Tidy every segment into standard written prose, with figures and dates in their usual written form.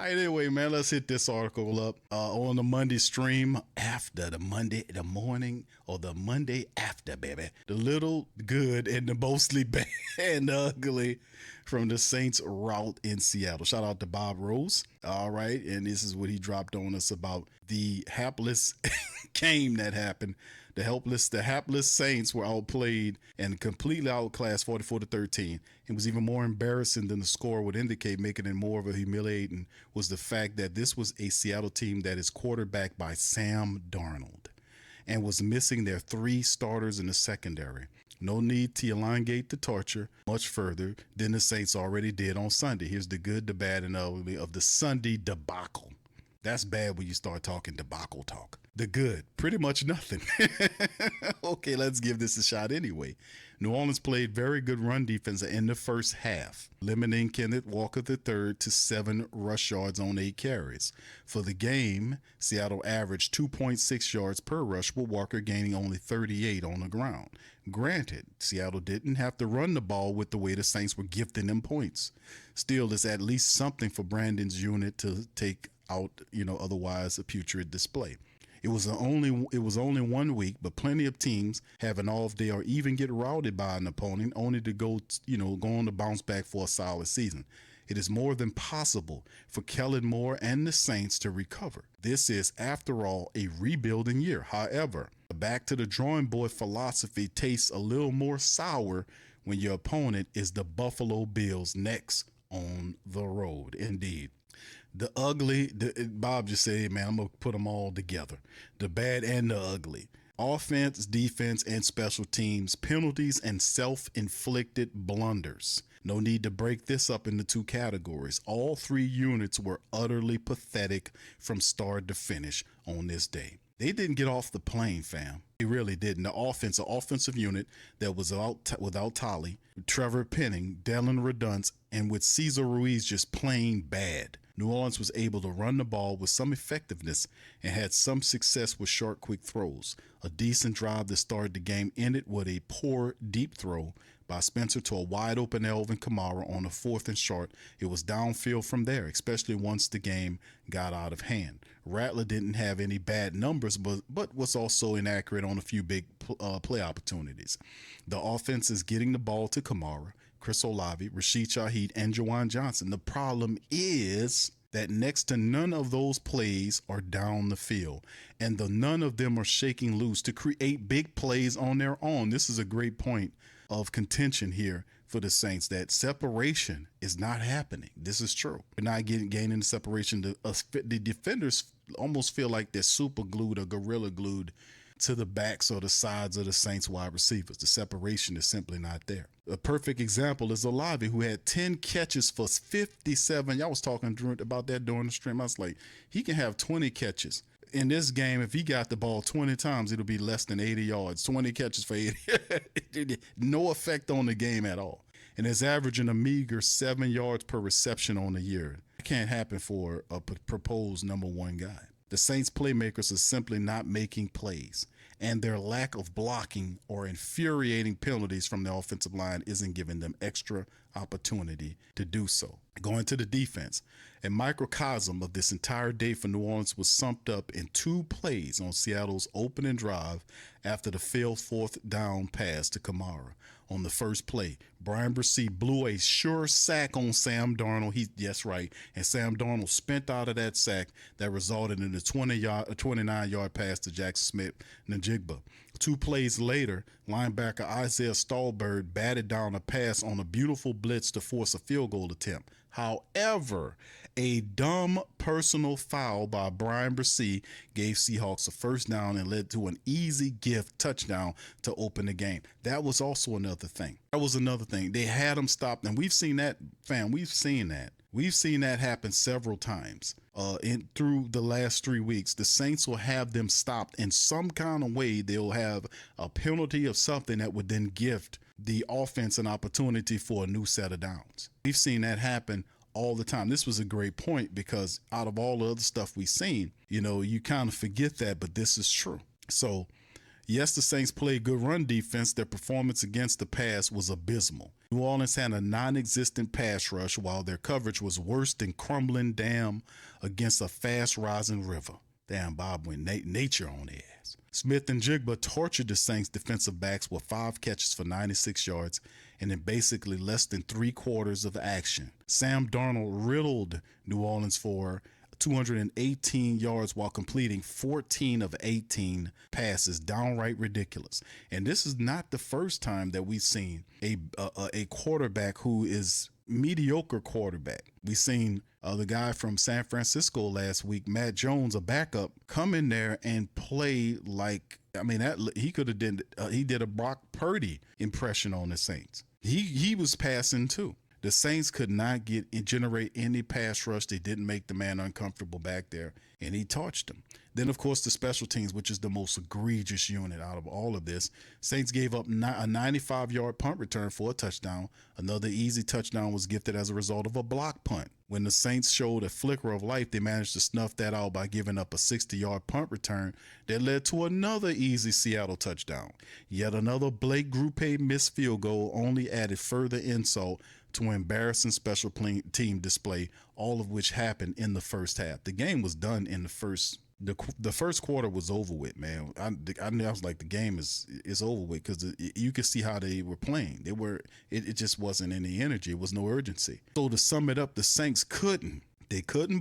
right, anyway, man, let's hit this article up on the Monday stream after the morning or the Monday after, baby. The little good and the mostly bad and the ugly from the Saints route in Seattle. Shout out to Bob Rose. All right, and this is what he dropped on us about the hapless game that happened. The hapless Saints were outplayed and completely outclassed 44-13. It was even more embarrassing than the score would indicate, making it more of a humiliating, was the fact that this was a Seattle team that is quarterbacked by Sam Darnold and was missing their three starters in the secondary. No need to elongate the torture much further than the Saints already did on Sunday. Here's the good, the bad, and the ugly of the Sunday debacle. That's bad when you start talking debacle talk. The good, pretty much nothing. Okay, let's give this a shot anyway. New Orleans played very good run defense in the first half, limiting Kenneth Walker III to 7 rush yards on 8 carries. For the game, Seattle averaged 2.6 yards per rush, with Walker gaining only 38 on the ground. Granted, Seattle didn't have to run the ball with the way the Saints were gifting them points. Still, it's at least something for Brandon's unit to take out, otherwise a putrid display. It was only 1 week, but plenty of teams have an off day or even get routed by an opponent only to go on to bounce back for a solid season. It is more than possible for Kellen Moore and the Saints to recover. This is, after all, a rebuilding year. However, the back to the drawing board philosophy tastes a little more sour when your opponent is the Buffalo Bills next on the road. Indeed. The ugly, Bob just said, man, I'm going to put them all together. The bad and the ugly. Offense, defense, and special teams, penalties, and self-inflicted blunders. No need to break this up into 2 categories. All 3 units were utterly pathetic from start to finish on this day. They didn't get off the plane, fam. They really didn't. The offensive unit that was without Tolly, Trevor Penning, Dylan Redunce, and with Cesar Ruiz just plain bad. New Orleans was able to run the ball with some effectiveness and had some success with short, quick throws. A decent drive that started the game ended with a poor deep throw by Spencer to a wide-open Alvin Kamara on a 4th and short. It was downfield from there, especially once the game got out of hand. Rattler didn't have any bad numbers, but was also inaccurate on a few big play opportunities. The offense is getting the ball to Kamara, Chris Olave, Rashid Shaheed, and Jawan Johnson. The problem is that next to none of those plays are down the field, and none of them are shaking loose to create big plays on their own. This is a great point of contention here for the Saints, that separation is not happening. This is true. We're not gaining the separation. The defenders almost feel like they're super glued or gorilla glued to the backs or the sides of the Saints wide receivers. The separation is simply not there. A perfect example is Olave, who had 10 catches for 57. Y'all was talking about that during the stream. I was like, he can have 20 catches. In this game, if he got the ball 20 times, it'll be less than 80 yards. 20 catches for 80. No effect on the game at all. And is averaging a meager 7 yards per reception on the year. It can't happen for a proposed number 1 guy. The Saints playmakers are simply not making plays, and their lack of blocking or infuriating penalties from the offensive line isn't giving them extra opportunity to do so. Going to the defense, a microcosm of this entire day for New Orleans was summed up in 2 plays on Seattle's opening drive after the failed 4th down pass to Kamara. On the first play, Brian Bresee blew a sure sack on Sam Darnold. That's right. And Sam Darnold spent out of that sack that resulted in a 29-yard pass to Jackson Smith-Njigba. 2 plays later, linebacker Isaiah Stallbird batted down a pass on a beautiful blitz to force a field goal attempt. However, a dumb personal foul by Brian Bresee gave Seahawks a 1st down and led to an easy gift touchdown to open the game. That was also another thing. They had them stopped, and we've seen that, fam. We've seen that happen several times through the last 3 weeks. The Saints will have them stopped in some kind of way. They'll have a penalty of something that would then gift the offense an opportunity for a new set of downs. We've seen that happen all the time. This was a great point because out of all the other stuff we've seen, you kind of forget that, but this is true. So, Yes, the Saints played good run defense. Their performance against the pass was abysmal. New Orleans had a non-existent pass rush, while their coverage was worse than crumbling dam against a fast-rising river. Damn, Bob went nature on their ass. Smith and Jigba tortured the Saints defensive backs with 5 catches for 96 yards and in basically less than 3/4 of action. Sam Darnold riddled New Orleans for 218 yards while completing 14 of 18 passes. Downright ridiculous. And this is not the first time that we've seen a quarterback who is mediocre quarterback. We've seen the guy from San Francisco last week, Matt Jones, a backup, come in there and play like, I mean, that he could have did a Brock Purdy impression on the Saints. He was passing too. The Saints could not generate any pass rush. They didn't make the man uncomfortable back there, and he torched him. Then, of course, the special teams, which is the most egregious unit out of all of this. Saints gave up a 95-yard punt return for a touchdown. Another easy touchdown was gifted as a result of a block punt. When the Saints showed a flicker of life, they managed to snuff that out by giving up a 60-yard punt return that led to another easy Seattle touchdown. Yet another Blake Grupe missed field goal only added further insult to an embarrassing special team display, all of which happened in the first half. The game was done in the first. The first quarter was over with, man. I was like, the game is over with, because you could see how they were playing. It just wasn't any energy. It was no urgency. So to sum it up, the Saints couldn't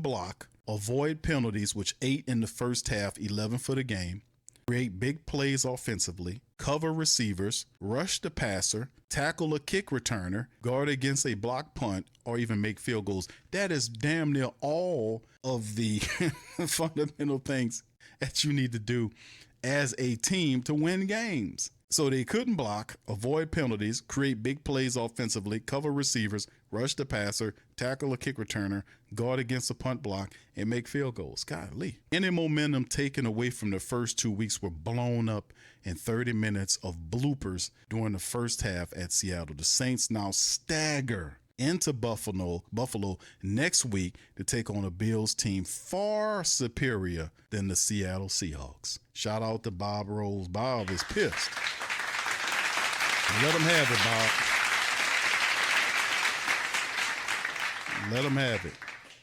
block, avoid penalties, which 8 in the first half, 11 for the game, create big plays offensively, cover receivers, rush the passer, tackle a kick returner, guard against a block punt, or even make field goals. That is damn near all of the fundamental things that you need to do as a team to win games. So they couldn't block, avoid penalties, create big plays offensively, cover receivers, rush the passer, tackle a kick returner, guard against a punt block, and make field goals. Golly. Any momentum taken away from the first 2 weeks were blown up in 30 minutes of bloopers during the first half at Seattle. The Saints now stagger into Buffalo next week to take on a Bills team far superior than the Seattle Seahawks. Shout out to Bob Rose. Bob is pissed. Let him have it, Bob. Let him have it.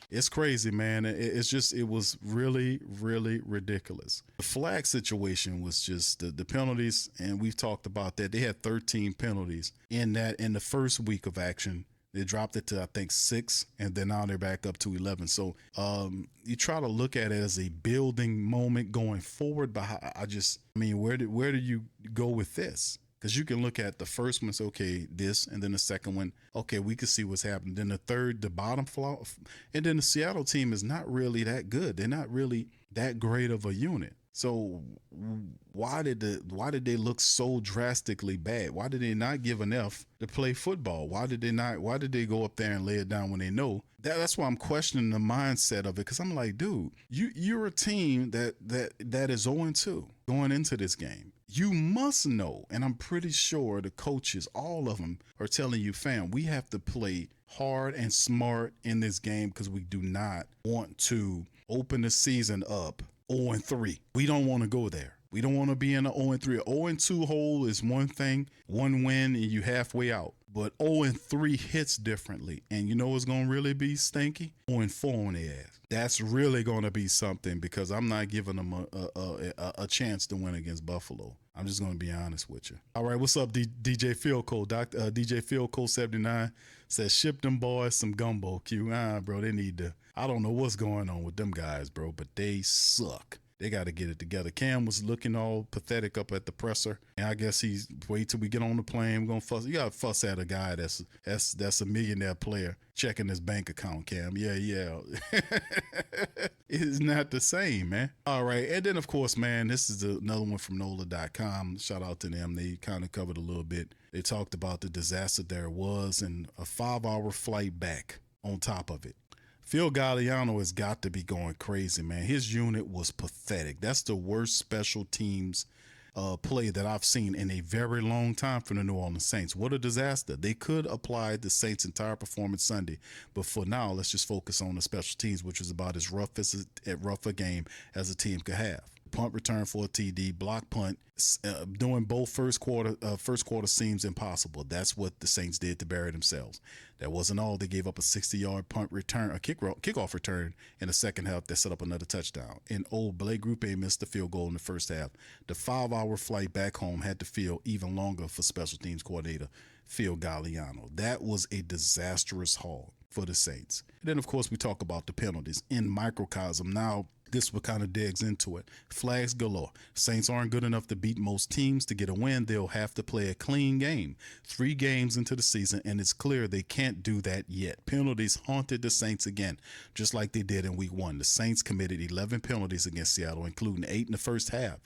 It's crazy, man. It was really, really ridiculous. The flag situation was just the penalties, and we've talked about that. They had 13 penalties in the first week of action. They dropped it to, I think, 6, and then now they're back up to 11. So you try to look at it as a building moment going forward, but where do you go with this? Because you can look at the first one, okay, this, and then the second one, okay, we can see what's happening. Then the third, the bottom flaw, and then the Seattle team is not really that good. They're not really that great of a unit. So why did they look so drastically bad? Why did they not give enough to play football? Why did they go up there and lay it down when they know? That's why I'm questioning the mindset of it, because I'm like, dude, you're a team that is 0-2 going into this game. You must know, and I'm pretty sure the coaches, all of them, are telling you, fam, we have to play hard and smart in this game because we do not want to open the season up 0-3. We don't want to go there. We don't want to be in an 0-3. 0-2 hole is one thing, one win, and you halfway out. But 0-3 hits differently. And you know what's going to really be stinky? 0-4 on their ass. That's really going to be something, because I'm not giving them a chance to win against Buffalo. I'm just going to be honest with you. All right, what's up, DJ Field Code? DJ Field Code 79 says, ship them boys some gumbo. Q. Bro, they need to. I don't know what's going on with them guys, bro, but they suck. They got to get it together. Cam was looking all pathetic up at the presser, and I guess he's wait till we get on the plane. We're gonna fuss. You gotta fuss at a guy that's a millionaire player checking his bank account. Cam, yeah. It's not the same, man. All right, and then of course, man, this is another one from NOLA.com. Shout out to them. They kind of covered a little bit. They talked about the disaster there was and a 5-hour flight back on top of it. Phil Galliano has got to be going crazy, man. His unit was pathetic. That's the worst special teams play that I've seen in a very long time from the New Orleans Saints. What a disaster. They could apply the Saints' entire performance Sunday, but for now, let's just focus on the special teams, which was about as rough a game as a team could have. punt return for a TD, block punt, doing both first quarter seems impossible. That's what the Saints did to bury themselves. That wasn't all. They gave up a 60-yard punt return, a kickoff return in the second half that set up another touchdown. And Blake Grupe missed the field goal in the first half. The 5-hour flight back home had to feel even longer for special teams coordinator Phil Galliano. That was a disastrous haul for the Saints. And then, of course, we talk about the penalties in microcosm. Now, this what kind of digs into it. Flags galore. Saints aren't good enough to beat most teams. To get a win, they'll have to play a clean game. 3 games into the season, and it's clear they can't do that yet. Penalties haunted the Saints again, just like they did in week 1. The Saints committed 11 penalties against Seattle, including 8 in the first half.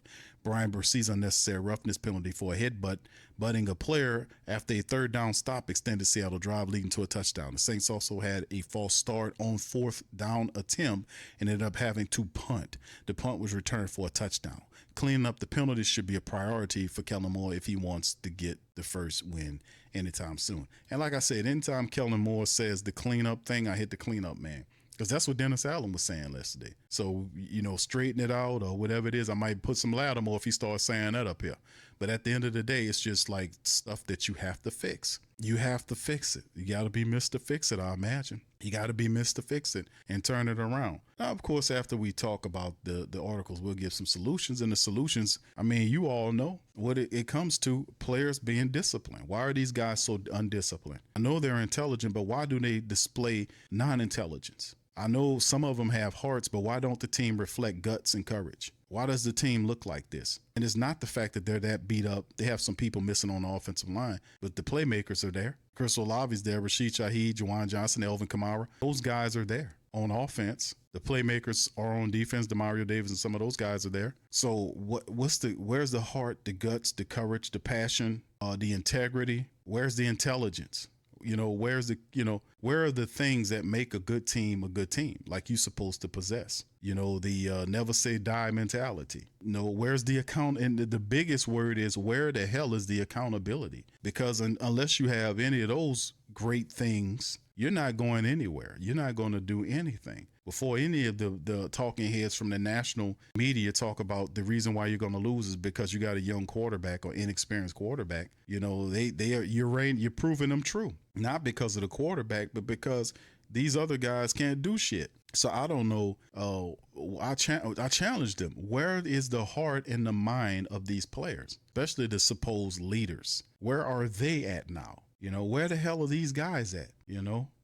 Brian Bursi's unnecessary roughness penalty for a headbutt, butting a player after a third down stop extended Seattle drive leading to a touchdown. The Saints also had a false start on 4th down attempt and ended up having to punt. The punt was returned for a touchdown. Cleaning up the penalties should be a priority for Kellen Moore if he wants to get the first win anytime soon. And like I said, anytime Kellen Moore says the cleanup thing, I hit the cleanup, man. Because that's what Dennis Allen was saying yesterday. So, straighten it out or whatever it is. I might put some Lattimore if he starts saying that up here. But at the end of the day, it's just like stuff that you have to fix. You have to fix it. You got to be Mr. Fix It, I imagine. You got to be Mr. Fix It and turn it around. Now, of course, after we talk about the articles, we'll give some solutions. And the solutions, I mean, you all know what it comes to players being disciplined. Why are these guys so undisciplined? I know they're intelligent, but why do they display non-intelligence? I know some of them have hearts, but why don't the team reflect guts and courage? Why does the team look like this? And it's not the fact that they're that beat up. They have some people missing on the offensive line, but the playmakers are there. Chris Olave's there, Rashid Shaheed, Juwan Johnson, Elvin Kamara. Those guys are there on offense. The playmakers are on defense. Demario Davis and some of those guys are there. So where's the heart, the guts, the courage, the passion, the integrity? Where's the intelligence? Where are the things that make a good team, like you're supposed to possess? The never say die mentality. Where's the account? And the biggest word is, where the hell is the accountability? Because unless you have any of those great things, you're not going anywhere. You're not going to do anything. Before any of the talking heads from the national media talk about the reason why you're going to lose is because you got a young quarterback or inexperienced quarterback, you're proving them true. Not because of the quarterback, but because these other guys can't do shit. So I don't know. I challenged them. Where is the heart and the mind of these players, especially the supposed leaders? Where are they at now? Where the hell are these guys at?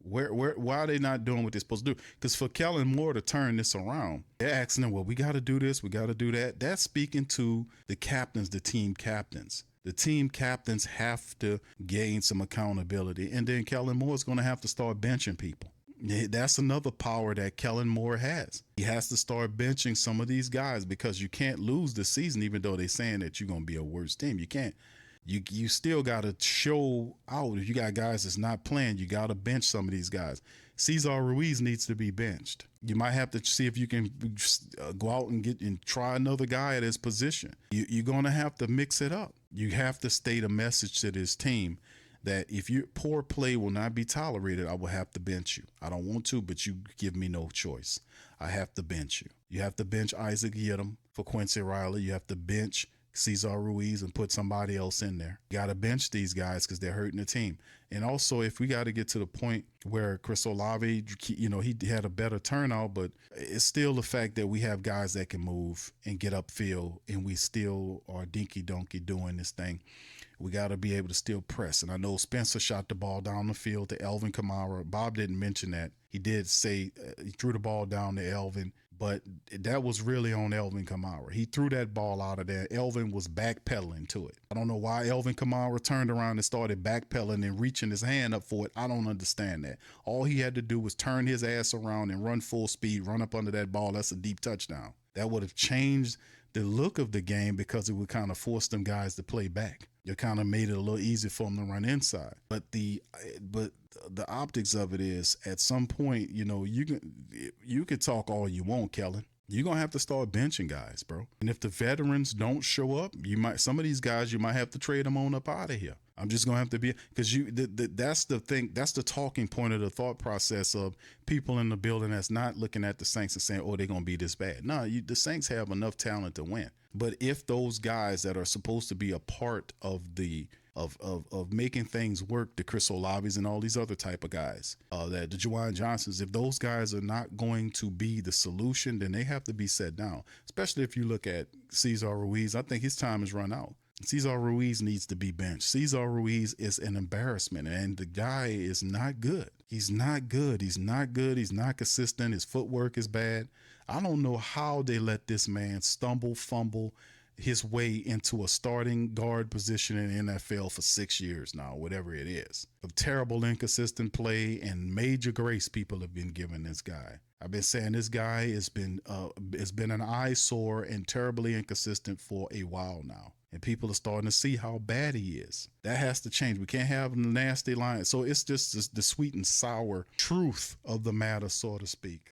Why are they not doing what they're supposed to do? Because for Kellen Moore to turn this around, they're asking them, well, we got to do this, we got to do that. That's speaking to the captains, the team captains. The team captains have to gain some accountability. And then Kellen Moore is going to have to start benching people. That's another power that Kellen Moore has. He has to start benching some of these guys because you can't lose the season, even though they're saying that you're going to be a worse team. You can't. You still got to show out. If you got guys that's not playing, you got to bench some of these guys. Cesar Ruiz needs to be benched. You might have to see if you can go out and try another guy at his position. You're going to have to mix it up. You have to state a message to this team that if your poor play will not be tolerated, I will have to bench you. I don't want to, but you give me no choice. I have to bench you. You have to bench Isaac Yiadom for Quincy Riley. You have to bench Cesar Ruiz and put somebody else in there. You got to bench these guys because they're hurting the team. And also, if we got to get to the point where Chris Olave, he had a better turnout, but it's still the fact that we have guys that can move and get upfield, and we still are dinky-donkey doing this thing. We got to be able to still press. And I know Spencer shot the ball down the field to Elvin Kamara. Bob didn't mention that. He did say he threw the ball down to Elvin, but that was really on Elvin Kamara. He threw that ball out of there. Elvin was backpedaling to it. I don't know why Elvin Kamara turned around and started backpedaling and reaching his hand up for it. I don't understand that. All he had to do was turn his ass around and run full speed, run up under that ball. That's a deep touchdown. That would have changed the look of the game because it would kind of force them guys to play back. It kind of made it a little easier for them to run inside. But the optics of it is, at some point, you can talk all you want, Kellen. You're going to have to start benching guys, bro. And if the veterans don't show up, some of these guys, you might have to trade them on up out of here. I'm just gonna have to be because that's the thing. That's the talking point of the thought process of people in the building that's not looking at the Saints and saying, "Oh, they're gonna be this bad." No, the Saints have enough talent to win. But if those guys that are supposed to be a part of the of making things work, the Chris Olaves and all these other type of guys, that the Juwan Johnsons, if those guys are not going to be the solution, then they have to be set down. Especially if you look at Cesar Ruiz, I think his time has run out. Cesar Ruiz needs to be benched. Cesar Ruiz is an embarrassment, and the guy is not good. He's not good. He's not good. He's not consistent. His footwork is bad. I don't know how they let this man stumble, fumble his way into a starting guard position in the NFL for 6 years now, whatever it is. A terrible, inconsistent play and major grace people have been giving this guy. I've been saying this guy has been an eyesore and terribly inconsistent for a while now. And people are starting to see how bad he is. That has to change. We can't have nasty lines. So it's just the sweet and sour truth of the matter, so to speak.